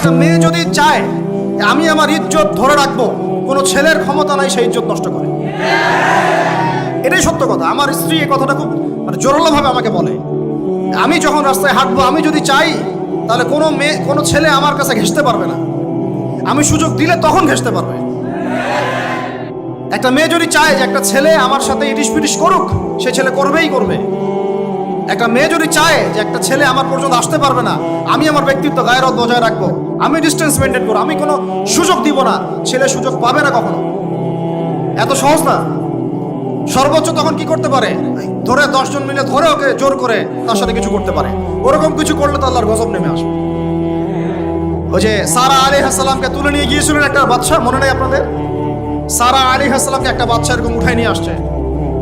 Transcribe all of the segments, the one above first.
একটা মেয়ে যদি চায় আমি আমার ইজ্জত ধরে রাখবো, কোনো ছেলের ক্ষমতা নাই সেই ইজ্জত নষ্ট করে। এটাই সত্য কথা। আমার স্ত্রী এই কথাটা খুব জোরালোভাবে আমাকে বলে, আমি যখন রাস্তায় হাঁটবো আমি যদি চাই তাহলে কোনো ছেলে আমার কাছে ঘেঁষতে পারবে না, আমি সুযোগ দিলে তখন ঘেঁষতে পারবে। একটা মেয়ে যদি চায় যে একটা ছেলে আমার সাথে ইটিস পিটিস করুক, সে ছেলে করবেই করবে। একটা মেয়ে যদি চায় যে একটা ছেলে আমার পর্যন্ত আসতে পারবে না, আমি আমার ব্যক্তিত্ব গায়রত বজায় রাখবো, আমি ডিস্টেন্স মেনটেন করবো, আমি কোনো সুযোগ দিব না, ছেলে সুযোগ পাবে না কখনো। এত সহজ না। সর্বোচ্চ তখন কি করতে পারে, ধরে 10 জন মিলে ধরে ওকে জোর করে তার সাথে কিছু করতে পারে। ওরকম কিছু করলে তো আল্লাহর গজব নেমে আসবে। ওই যে সারা আলাইহিস সালামকে তুলে নিয়ে গিয়েছিলেন একটা বাদশা, মনে নেই আপনাদের? সারা আলাইহিস সালামকে একটা বাদশা এরকম উঠাই নিয়ে আসছে।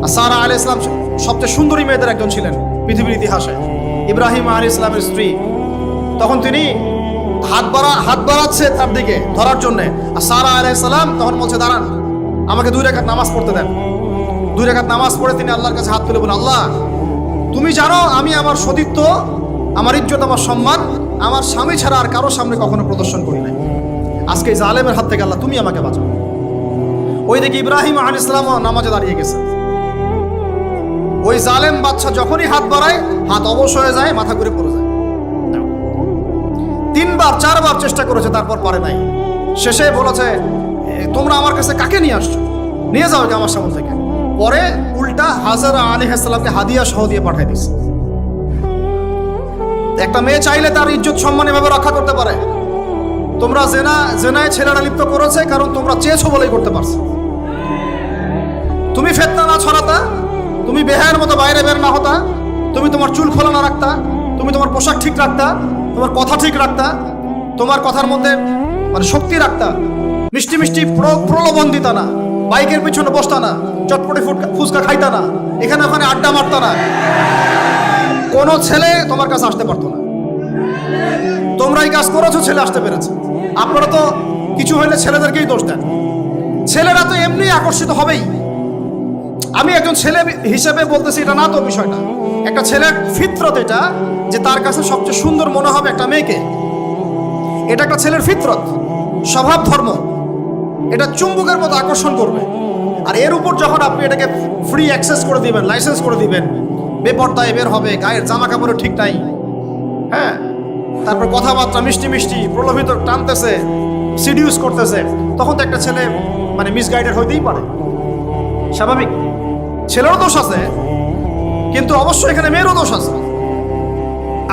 আর সারা আলাইহিস সালাম সবচেয়ে সুন্দরী মেয়েদের একজন ছিলেন পৃথিবীর ইতিহাসে, ইব্রাহিম আলাইহিস সালামের স্ত্রী। তখন তিনি হাত বাড়াচ্ছে তার দিকে ধরার জন্য, আর সারা আলাইহিস সালাম তখন বলছে দাঁড়ান, আমাকে 2 রাকাত নামাজ পড়তে দেন। 2 রাকাত নামাজ পড়ে তিনি আল্লাহর কাছে হাত তুলে বলেন, আল্লাহ তুমি জানো আমি আমার সতীত্ব, আমার ইজ্জত, আমার সম্মান আমার স্বামী ছাড়া আর কারোর সামনে কখনো প্রদর্শন করি নাই। আজকে এই জালেমের হাত থেকে আল্লাহ তুমি আমাকে বাঁচাও। ওই দিকে ইব্রাহিম আলাইহিস সালাম নামাজে দাঁড়িয়ে গেছে। ওই জালেম বাদশা যখনই হাত বাড়ায় হাত অবশ হয়ে যায়, মাথা ঘুরে পড়ে যায়। 3বার 4বার চেষ্টা করেছে, তারপর পারে নাই। শেষে বলেছে তোমরা আমার কাছে কাকে নিয়ে আসছো, নিয়ে যাও আমার সামনে থেকে। পরে উল্টা হাজরা আলাইহিস সালামকে হাদিয়া সহ দিয়ে পাঠিয়ে দিয়েছে। একটা মেয়ে চাইলে তার ইজ্জত সম্মান এভাবে রক্ষা করতে পারে। তোমরা জেনায় ছেলেরা লিপ্ত করেছে কারণ তোমরা চেয়েছো বলেই করতে পারছো। তুমি ফিতনা না ছড়াতা, তুমি বেহায়ের মতো বাইরে বের না হতা, তুমি তোমার চুল খোলা না রাখতা, তুমি তোমার পোশাক ঠিক রাখতা, তোমার কথা ঠিক রাখতা, তোমার কথার মধ্যে শক্তি রাখতা, মিষ্টি মিষ্টি প্রলোভন দিতা না, বাইকের পিছনে বসতা না, চটপটি ফুচকা খাইতা না, এখানে ওখানে আড্ডা মারতা না, কোনো ছেলে তোমার কাছে আসতে পারতো না। তোমরা এই কাজ করেছো, ছেলে আসতে পেরেছে। আপনারা তো কিছু হইলে ছেলেদেরকেই দোষ দেন। ছেলেরা তো এমনি আকর্ষিত হবেই। আমি একজন ছেলে হিসেবে বলতেছি এটা না তো বিষয়টা। একটা ছেলের ফিতরত এটা যে তার কাছে সবচেয়ে সুন্দর মনে হবে একটা মেয়েকে। এটা একটা ছেলের ফিতরত, স্বভাব ধর্ম, এটা চুম্বকের মতো আকর্ষণ করবে। আর এর উপর যখন আপনি এটাকে ফ্রি অ্যাক্সেস করে দিবেন, লাইসেন্স করে দিবেন, বেপরদায় বের হবে, গায়ের জামা কাপড়ও ঠিক নাই, হ্যাঁ, তারপর কথাবার্তা মিষ্টি মিষ্টি প্রলোভিত টানতেছে, সিডিউস করতেছে, তখন তো একটা ছেলে মিসগাইডেড হইতেই পারে, স্বাভাবিক। ছেলেরও দোষ আছে, কিন্তু অবশ্যই এখানে মেয়েরও দোষ আছে।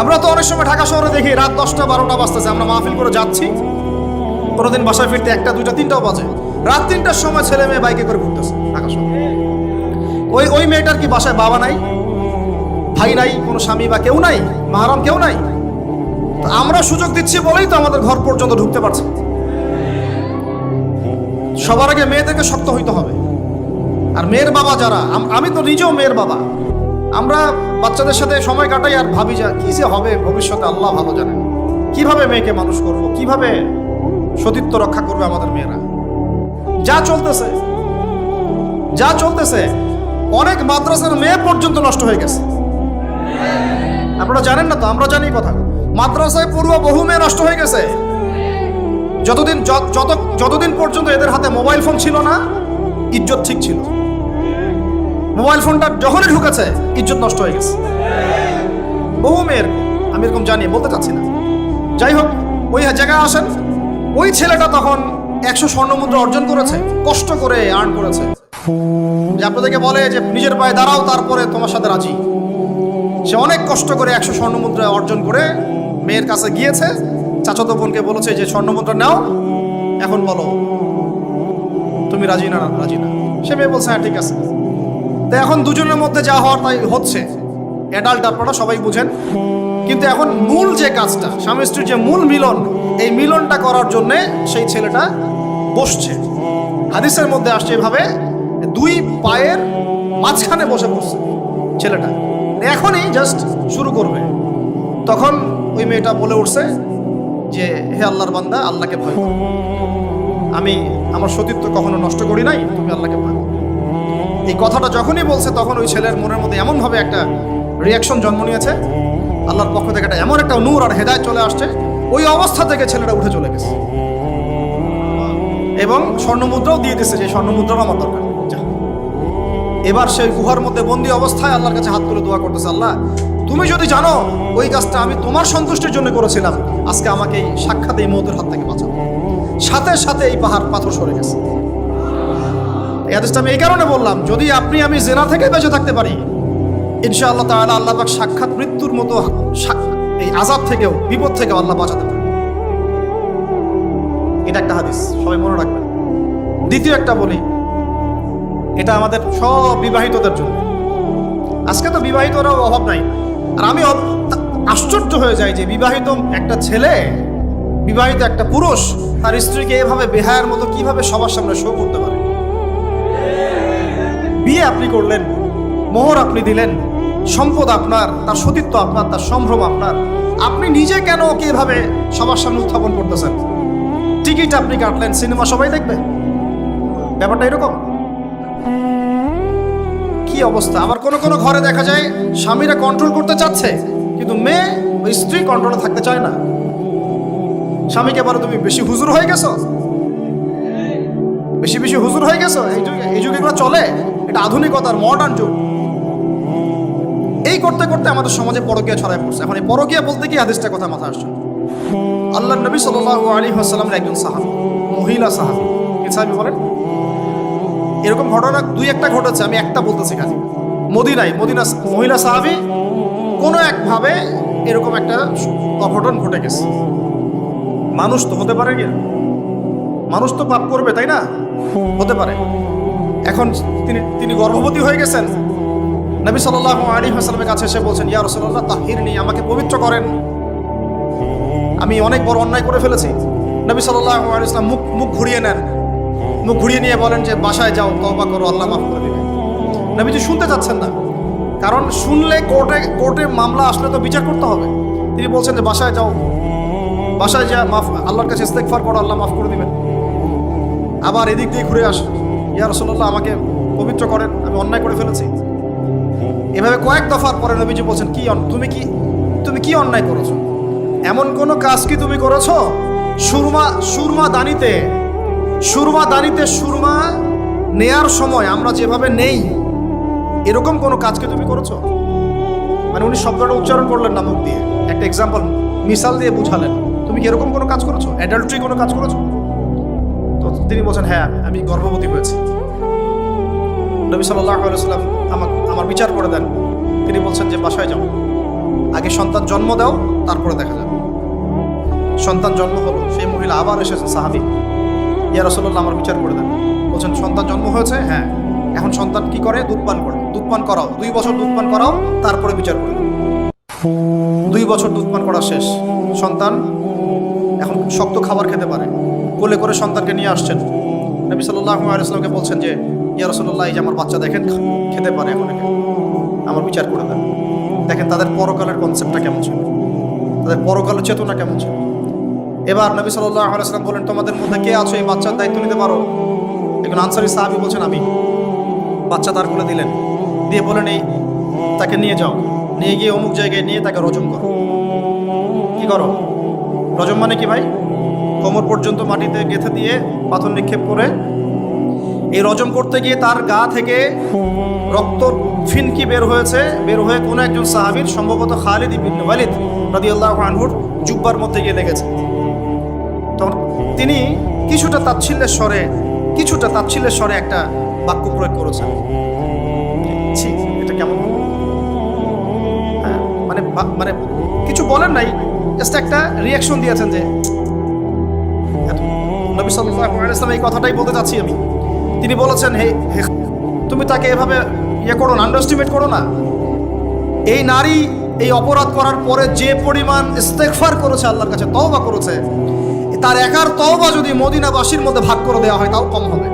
আমরা তো অনেক সময় ঢাকা শহরে দেখি রাত 10টা 12টা বাজতেছে, আমরা মাহফিল করে যাচ্ছি, কোনোদিন বাসায় ফিরতে 1টা 2টা 3টাও বাজে। রাত 3টার সময় ছেলে মেয়ে বাইকে করে ঘুরতেছে ঢাকা শহরে। ওই মেয়েটার কি বাসায় বাবা নাই, ভাই নাই, কোনো স্বামী বা কেউ নাই, মাহারাম কেউ নাই? আমরা সুযোগ দিচ্ছি বলেই তো আমাদের ঘর পর্যন্ত ঢুকতে পারছে। সবার আগে মেয়েদেরকে শক্ত হইতে হবে। আর মেয়ের বাবা যারা, আমি তো নিজেও মেয়ের বাবা, আমরা বাচ্চাদের সাথে সময় কাটাই আর ভাবি যা কি যে হবে ভবিষ্যতে আল্লাহ ভালো জানেন। কিভাবে মেয়েকে মানুষ করব, কিভাবে সতীত্ব রক্ষা করবে আমাদের মেয়েরা। যা চলতেছে অনেক মাদ্রাসার মেয়ে পর্যন্ত নষ্ট হয়ে গেছে। আপনারা জানেন না তো, আমরা জানি কথা। মাদ্রাসায় পড়ুয়া বহু মেয়ে নষ্ট হয়ে গেছে। যতদিন পর্যন্ত এদের হাতে মোবাইল ফোন ছিল না, ইজ্জত ঠিক ছিল। মোবাইল ফোনটা যখনই ঢুকেছে ইজ্জত নষ্ট হয়ে গেছে বহু মেয়ের। আমি এরকম জানি, বলতে চাচ্ছি না। যাই হোক, ওই জায়গায় আসেন, ওই ছেলেটা তখন 100 স্বর্ণমুদ্রা অর্জন করেছে, কষ্ট করে আর্ন করেছে। যে আপনাদেরকে বলে যে নিজের পায়ে দাঁড়াও তারপরে তোমার সাথে রাজি। সে অনেক কষ্ট করে 100 স্বর্ণমুদ্রা অর্জন করে মেয়ের কাছে গিয়েছে। চাচাতো বোনকে বলেছে যে স্বর্ণমুদ্রা নাও, এখন বলো তুমি রাজি না। সে মেয়ে বলছে হ্যাঁ ঠিক আছে। তো এখন দুজনের মধ্যে যা হওয়ার তাই হচ্ছে, অ্যাডাল্ট আপনারা সবাই বুঝেন। কিন্তু এখন মূল যে কাজটা, স্বামী স্ত্রীর যে মূল মিলন, এই মিলনটা করার জন্যে সেই ছেলেটা বসছে। হাদিসের মধ্যে আসছে এভাবে, 2 পায়ের মাঝখানে বসে পড়ছে ছেলেটা, এখনই জাস্ট শুরু করবে। তখন ওই মেয়েটা বলে উঠছে যে হে আল্লাহর বান্দা, আল্লাহকে ভয় করো, আমি আমার সতীত্ব কখনো নষ্ট করি নাই, তুমি আল্লাহকে ভয় করো। এই কথাটা যখনই বলছে তখন ওই ছেলের মনের মধ্যে এমনভাবে একটা রিয়াকশন জন্ম নিয়েছে, আল্লাহর পক্ষ থেকে এমন একটা নূর আর হেদায়েত চলে আসছে। ওই অবস্থা থেকে ছেলেটা উঠে চলে গেছে এবং স্বর্ণমুদ্রাও দিয়ে দিচ্ছে, যে স্বর্ণমুদ্রাও আমার দরকার। এবার সেই গুহার মধ্যে বন্দি অবস্থায় আল্লাহর কাছে হাত তুলে দোয়া করতেছে, আল্লাহ তুমি যদি জানো ওই কাজটা আমি তোমার সন্তুষ্টির জন্য করেছিলাম, আজকে আমাকে এই সাক্ষাৎ এই মৌতের হাত থেকে বাঁচাও। সাথে সাথে এই পাহাড় পাথর সরে গেছে। এই হাদিসটা আমি এই কারণে বললাম, যদি আপনি আমি জেনা থেকে বেঁচে থাকতে পারি, ইনশাআল্লাহ তাআলা আল্লাহ পাক সাক্ষাৎ মৃত্যুর মতো এই আযাব থেকেও, বিপদ থেকেও আল্লাহ বাঁচাতে পারে। এটা একটা হাদিস, সবাই মনে রাখবেন। দ্বিতীয় একটা বলি, এটা আমাদের সব বিবাহিতদের জন্য। আজকে তো বিবাহিতরাও অভাব নাই। আর আমি আশ্চর্য হয়ে যাই যে বিবাহিত একটা ছেলে, বিবাহিত একটা পুরুষ তার স্ত্রীকে এভাবে বেহায়ার মতো কিভাবে সবার সামনে শো করতে পারে। বিয়ে আপনি করলেন, মোহর আপনি দিলেন, সম্পদ আপনার, তার সতীত্ব আপনার, তার সম্ভ্রম আপনার, আপনি নিজে কেন ওকে এভাবে সবার সামনে উত্থাপন করতেছেন? টিকিট আপনি কাটলেন, সিনেমা সবাই দেখবে, ব্যাপারটা এরকম। কি অবস্থা! আবার কোন কোন ঘরে দেখা যায় স্বামীরা কন্ট্রোল করতে চাচ্ছে, কিন্তু মেয়ে ওই স্ত্রী কন্ট্রোলে থাকতে চায় না। স্বামীকে বলো তুমি বেশি হুজুর হয়ে গেছো, বেশি বেশি হুজুর হয়ে গেছো। এই যুগে এগুলো চলে, এটা আধুনিকতার মডার্ন যুগ। এই করতে করতে আমাদের সমাজে পরকীয়া ছড়ায় পড়ছে। এখন এই পরকীয়া বলতে কি হাদিসটা কথা মাথায় আসছে। আল্লাহর নবী সাল্লাল্লাহু আলাইহি ওয়াসাল্লামের একজন সাহাবী, মহিলা সাহাবী, কি সাহাবী বলেন? এরকম ঘটনা দুই একটা ঘটেছে, আমি একটা বলতেছি খালি। মদিনা মহিলা সাহাবী কোনো একভাবে এরকম একটা অঘটন ঘটে গেছে। মানুষ তো হতে পারে, কি মানুষ তো পাপ করবে, তাই না? হতে পারে। এখন তিনি গর্ভবতী হয়ে গেছেন। নবী সাল্লাল্লাহু আলাইহি ওয়াসাল্লামের কাছে এসে বলছেন, ইয়া রাসূলুল্লাহ তাহহিরনি, আমাকে পবিত্র করেন, আমি অনেক বড় অন্যায় করে ফেলেছি। নবী সাল্লাল্লাহু আলাইহি ওয়াসাল্লাম মুখ ঘুরিয়ে নেন, মুখ ঘুরিয়ে নিয়ে বলেন যে বাসায় যাও, তওবা করো, আল্লাহ মাফ করে দেবে। নবীজি শুনতে চাচ্ছেন না, কারণ শুনলে কোর্টে মামলা আসলে তো বিচার করতে হবে। তিনি বলছেন যে বাসায় যাও, বাসায় যা মাফ, আল্লাহর কাছে ইস্তেগফার করো, আল্লাহ মাফ করে দিবেন। আবার এদিক দিয়ে ঘুরে আসে, ইয়া রাসূলুল্লাহ আমাকে পবিত্র করেন, আমি অন্যায় করে ফেলেছি। এভাবে কয়েক দফার পরে নবীজি বলছেন, তুমি কি অন্যায় করেছো? এমন কোন কাজ কি তুমি করেছো? সুরমা দানিতে সুরমা নেয়ার সময় আমরা যেভাবে নেই, এরকম কোনো কাজ কি তুমি করেছো? মানে উনি শব্দটা উচ্চারণ করলেন না মুখ দিয়ে, একটা এক্সাম্পল মিসাল দিয়ে বুঝালেন, তুমি কি এরকম কোনো কাজ করেছো? অ্যাডাল্ট্রি কোনো কাজ করেছো? তো তিনি বলছেন, হ্যাঁ আমি গর্ভবতী হয়েছি। নবী সাল্লাল্লাহু আলাইহি ওয়াসাল্লাম আমার বিচার করে দেন। তিনি বলছেন যে বাসায় যাও, আগে সন্তান জন্ম দাও, তারপরে দেখা যাবে। সন্তান জন্ম হলো, সেই মহিলা আবার এসেছেন, সাহাবী, ইয়া রাসূলুল্লাহ আমার বিচার করে দেন। বলছেন সন্তান জন্ম হয়েছে, হ্যাঁ। এখন সন্তান কি করে? দুধ পান করাও, 2 বছর দুধ পান করাও, তারপরে বিচার করে দেন। 2 বছর দুধ পান করা শেষ, সন্তান এখন শক্ত খাবার খেতে পারে, কোলে করে সন্তানকে নিয়ে আসছেন। নবী সাল্লাল্লাহু আলাইহি ওয়াসাল্লামকে বলছেন যে ইয়া রাসূলুল্লাহ, এই যে আমার বাচ্চা দেখেন খেতে পারে, এখন আমার বিচার করে দেন। দেখেন তাদের পরকালের কনসেপ্টটা কেমন ছিল, তাদের পরকালের চেতনা কেমন ছিল। এবার নবী সাল্লাল্লাহু আলাইহি ওয়াসাল্লাম বলেন, তোমাদের মধ্যে কে আছো এই বাচ্চার দায়িত্ব নিতে পারো? একজন আনসারী সাহাবী বলছেন আমি। বাচ্চা তার কোলে দিলেন, দিয়ে বলেন এই তাকে নিয়ে যাও, নিয়ে গিয়ে অমুক জায়গায় নিয়ে তাকে রজম করো। কি করো? রজম মানে কি ভাই? কোমর পর্যন্ত মাটিতে গেঁথে দিয়ে পাথর নিক্ষেপ করে, এই রজম করতে গিয়ে তার গা থেকে রক্ত ফিনকি বের হয়ে কোনো একজন সাহাবীর, সম্ভবত খালিদ ইবনে ওয়ালিদ রাদিয়াল্লাহু আনহুর জুব্বার মধ্যে গিয়ে লেগেছে। তখন তিনি কিছুটা তাচ্ছিল্যের স্বরে একটা বাক্য প্রয়োগ করেছেন, ছি এটা কেমন? হ্যাঁ, মানে কিছু বলেন নাই, জাস্ট একটা রিয়াকশন দিয়েছেন যে নবী সাল্লাল্লাহু আলাইহি ওয়াসাল্লাম এই কথাটাই বলতে চাচ্ছি আমি। তিনি বলেছেন, হে তুমি তাকে এভাবে করো না, আন্ডারএস্টিমেট করো না। এই নারী এই অপরাধ করার পরে যে পরিমাণ ইস্তেগফার করেছে, আল্লাহর কাছে তওবা করেছে, তার একার তওবা যদি মদিনাবাসীর মধ্যে ভাগ করে দেওয়া হয় তাও কম হবে।